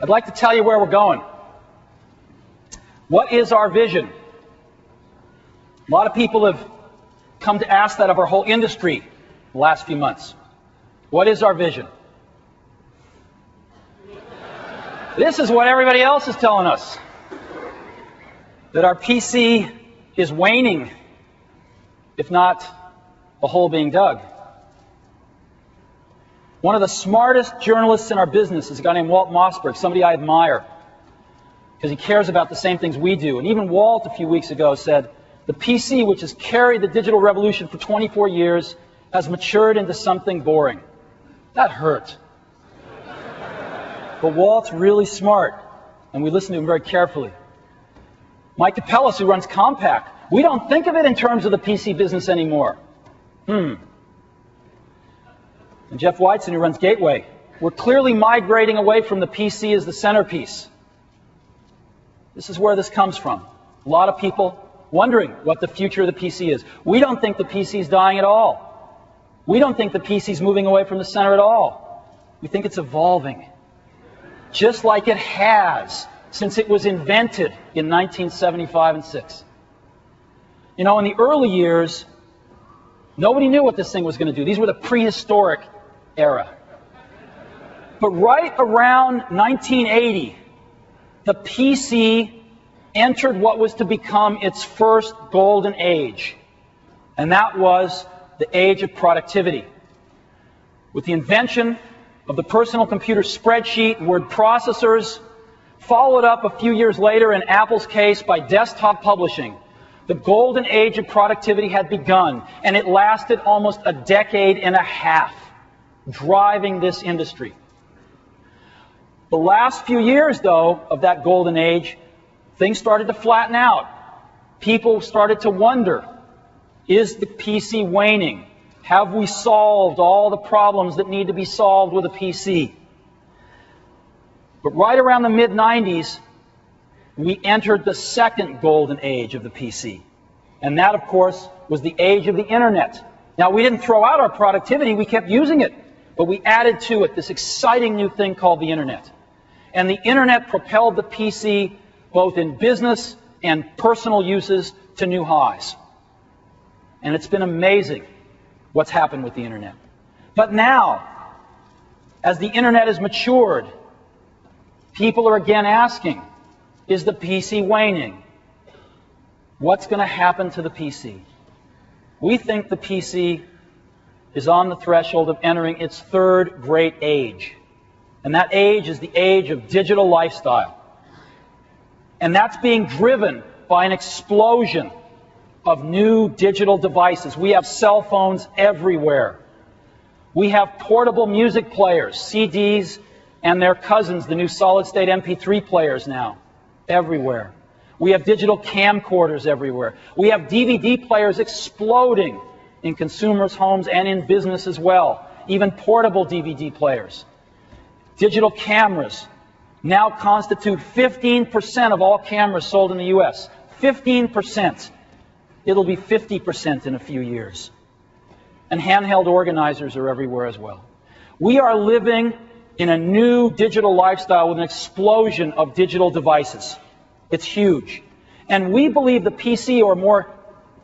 I'd like to tell you where we're going. What is our vision? A lot of people have come to ask that of our whole industry the last few months. What is our vision? This is what everybody else is telling us. That our PC is waning, if not a hole being dug. One of the smartest journalists in our business is a guy named Walt Mossberg, somebody I admire, because he cares about the same things we do. And even Walt, a few weeks ago, said, the PC, which has carried the digital revolution for 24 years, has matured into something boring. That hurt. But Walt's really smart, and we listen to him very carefully. Mike Capellas, who runs Compaq, we don't think of it in terms of the PC business anymore. And Jeff Weitzen, who runs Gateway, we're clearly migrating away from the PC as the centerpiece. This is where this comes from. A lot of people wondering what the future of the PC is. We don't think the PC is dying at all. We don't think the PC is moving away from the center at all. We think it's evolving, just like it has since it was invented in 1975 and 6. You know, in the early years, nobody knew what this thing was going to do. These were the prehistoric era. But right around 1980, the PC entered what was to become its first golden age. And that was the age of productivity. With the invention of the personal computer spreadsheet, word processors, followed up a few years later in Apple's case by desktop publishing, the golden age of productivity had begun, and it lasted almost a decade and a half, driving this industry. The last few years, though, of that golden age, things started to flatten out. People started to wonder, is the PC waning? Have we solved all the problems that need to be solved with a PC? But right around the mid-90s, we entered the second golden age of the PC. And that, of course, was the age of the Internet. Now, we didn't throw out our productivity, we kept using it. But we added to it this exciting new thing called the Internet. And the Internet propelled the PC, both in business and personal uses, to new highs. And it's been amazing what's happened with the Internet. But now, as the Internet has matured, people are again asking, is the PC waning? What's going to happen to the PC? We think the PC is on the threshold of entering its third great age. And that age is the age of digital lifestyle. And that's being driven by an explosion of new digital devices. We have cell phones everywhere. We have portable music players, CDs, and their cousins, the new solid-state MP3 players now, everywhere. We have digital camcorders everywhere. We have DVD players exploding in consumers' homes and in business as well, even portable DVD players. Digital cameras now constitute 15% of all cameras sold in the U.S. 15%. It'll be 50% in a few years. And handheld organizers are everywhere as well. We are living in a new digital lifestyle with an explosion of digital devices. It's huge. And we believe the PC, or more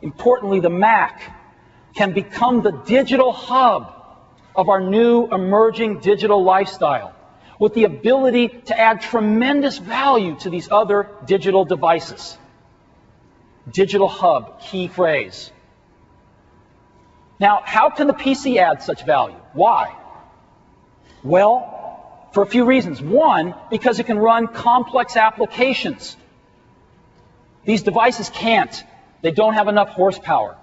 importantly the Mac, can become the digital hub of our new emerging digital lifestyle, with the ability to add tremendous value to these other digital devices. Digital hub, key phrase. Now, how can the PC add such value? Why? Well, for a few reasons. One, because it can run complex applications. These devices can't. They don't have enough horsepower.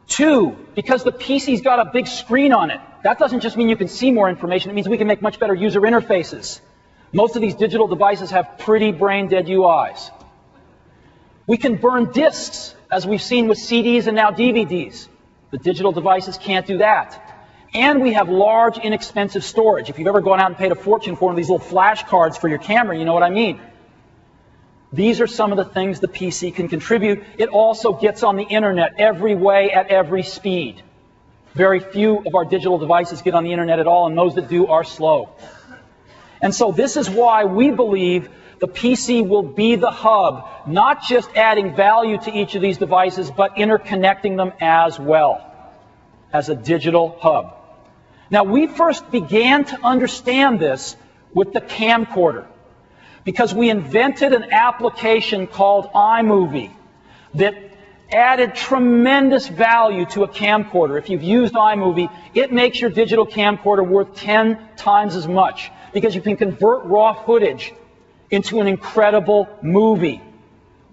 Two, because the PC's got a big screen on it. That doesn't just mean you can see more information. It means we can make much better user interfaces. Most of these digital devices have pretty brain-dead UIs. We can burn disks, as we've seen with CDs and now DVDs. The digital devices can't do that. And we have large, inexpensive storage. If you've ever gone out and paid a fortune for one of these little flash cards for your camera, you know what I mean. These are some of the things the PC can contribute. It also gets on the Internet every way at every speed. Very few of our digital devices get on the Internet at all, and those that do are slow. And so this is why we believe the PC will be the hub, not just adding value to each of these devices, but interconnecting them as well, as a digital hub. Now, we first began to understand this with the camcorder, because we invented an application called Imovie that added tremendous value to a camcorder. If you've used Imovie, it makes your digital camcorder worth 10 times as much, because you can convert raw footage into an incredible movie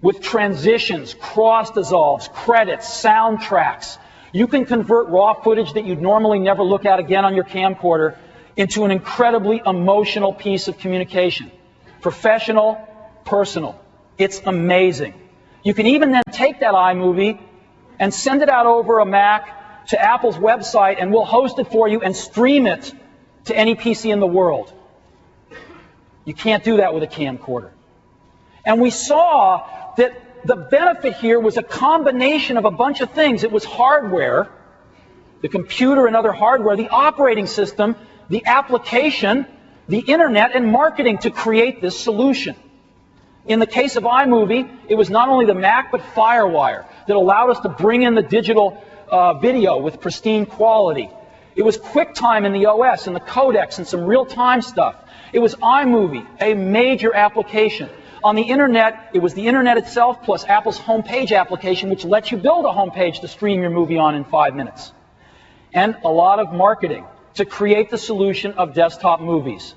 with transitions, cross dissolves, credits, soundtracks. You can convert raw footage that you'd normally never look at again on your camcorder into an incredibly emotional piece of communication. Professional, personal. It's amazing. You can even then take that iMovie and send it out over a Mac to Apple's website, and we'll host it for you and stream it to any PC in the world. You can't do that with a camcorder. And we saw that the benefit here was a combination of a bunch of things. It was hardware, the computer and other hardware, the operating system, the application, the internet, and marketing to create this solution. In the case of iMovie, it was not only the Mac, but FireWire that allowed us to bring in the digital video with pristine quality. It was QuickTime in the OS and the codecs and some real-time stuff. It was iMovie, a major application. On the internet, it was the internet itself plus Apple's homepage application, which lets you build a homepage to stream your movie on in 5 minutes. And a lot of marketing to create the solution of desktop movies.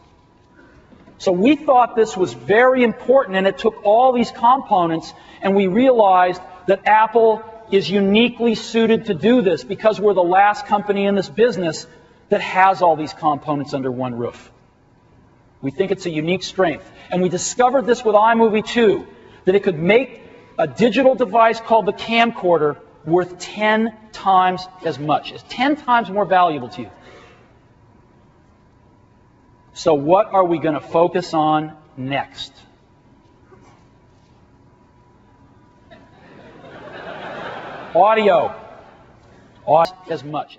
So we thought this was very important, and it took all these components, and we realized that Apple is uniquely suited to do this because we're the last company in this business that has all these components under one roof. We think it's a unique strength. And we discovered this with iMovie too, that it could make a digital device called the camcorder worth 10 times as much. It's 10 times more valuable to you. So what are we going to focus on next? Audio. As much.